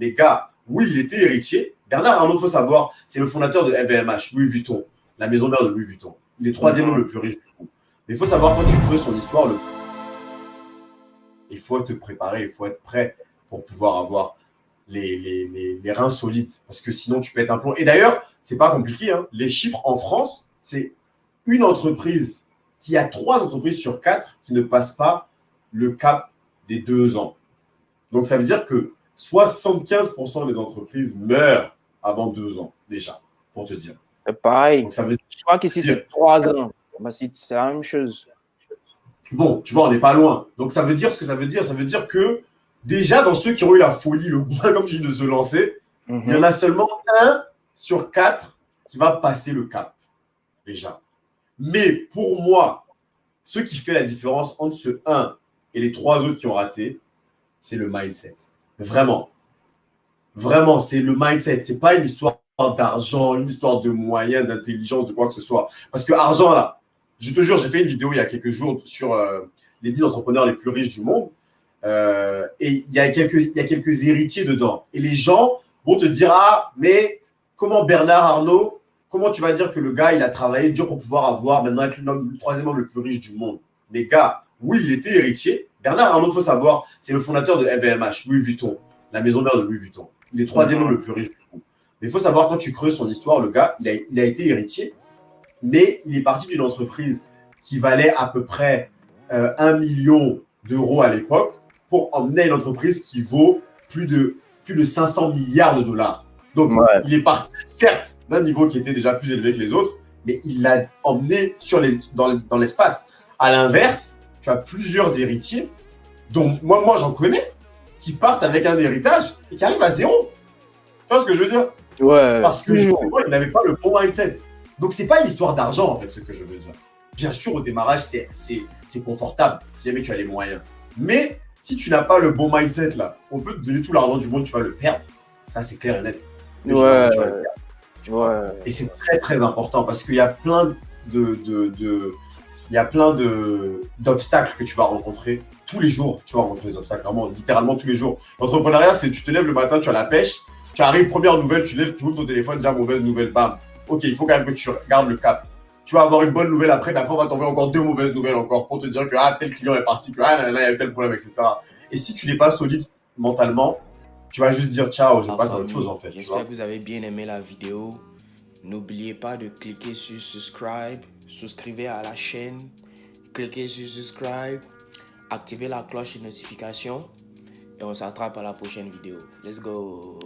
Les gars, oui, il était héritier. Bernard Arnault, il faut savoir, c'est le fondateur de LVMH, Louis Vuitton, la maison mère de Louis Vuitton. Il est troisième homme le plus riche du monde. Mais il faut savoir, quand tu creuses son histoire, il faut te préparer, il faut être prêt pour pouvoir avoir les reins solides. Parce que sinon, tu pètes un plomb. Et d'ailleurs, c'est pas compliqué. Hein. Les chiffres en France, c'est une entreprise. S'il y a 3 entreprises sur 4 qui ne passent pas le cap des 2 ans. Donc, ça veut dire que 75% des entreprises meurent avant 2 ans, déjà, pour te dire. C'est pareil. Donc, ça veut Je crois qu'ici, c'est 3 ans. Bah, c'est la même chose. Bon, tu vois, on n'est pas loin. Donc, ça veut dire ce que ça veut dire. Ça veut dire que, déjà, dans ceux qui ont eu la folie, le goût, comme tu dis, de se lancer, il y en a seulement 1 sur 4 qui va passer le cap, déjà. Mais pour moi, ce qui fait la différence entre ce 1 et les 3 autres qui ont raté, c'est le mindset. Vraiment. Vraiment, c'est le mindset. C'est pas une histoire d'argent, une histoire de moyens, d'intelligence, de quoi que ce soit. Parce que argent, là, je te jure, j'ai fait une vidéo il y a quelques jours sur les 10 entrepreneurs les plus riches du monde. Et il y a quelques héritiers dedans. Et les gens vont te dire, ah, mais comment Bernard Arnault, comment tu vas dire que le gars, il a travaillé dur pour pouvoir avoir maintenant être le 3e homme le plus riche du monde? Les gars, oui, il était héritier. Bernard Arnault, il faut savoir, c'est le fondateur de LVMH, Louis Vuitton, la maison mère de Louis Vuitton. Il est 3e homme le plus riche du monde. Mais il faut savoir, quand tu creuses son histoire, le gars, il a été héritier, mais il est parti d'une entreprise qui valait à peu près 1 million d'euros à l'époque pour emmener une entreprise qui vaut plus de 500 milliards de dollars. Donc, il est parti, certes, d'un niveau qui était déjà plus élevé que les autres, mais il l'a emmené dans l'espace. À l'inverse, tu as plusieurs héritiers, dont moi j'en connais, qui partent avec un héritage et qui arrivent à 0. Tu vois ce que je veux dire? Ouais. Parce que justement, ils n'avaient pas le bon mindset. Donc, c'est pas une histoire d'argent, en fait, ce que je veux dire. Bien sûr, au démarrage, c'est confortable, si jamais tu as les moyens. Mais si tu n'as pas le bon mindset, là, on peut te donner tout l'argent du monde, tu vas le perdre. Ça, c'est clair et net. Mais et c'est très, très important parce qu'il y a plein d'obstacles que tu vas rencontrer. Tous les jours, tu vas rencontrer des obstacles, vraiment, littéralement tous les jours. L'entrepreneuriat, c'est tu te lèves le matin, tu as la pêche, tu arrives, première nouvelle, tu ouvres ton téléphone, déjà mauvaise nouvelle, bam. Ok, il faut quand même que tu gardes le cap. Tu vas avoir une bonne nouvelle après, mais après, on va t'envoyer encore 2 mauvaises nouvelles encore pour te dire que tel client est parti, que il y a tel problème, etc. Et si tu n'es pas solide mentalement, tu vas juste dire ciao, je passe à autre chose en fait. J'espère que vous avez bien aimé la vidéo. N'oubliez pas de cliquer sur subscribe, souscrivez à la chaîne, cliquez sur subscribe, activez la cloche de notification et on s'attrape à la prochaine vidéo. Let's go!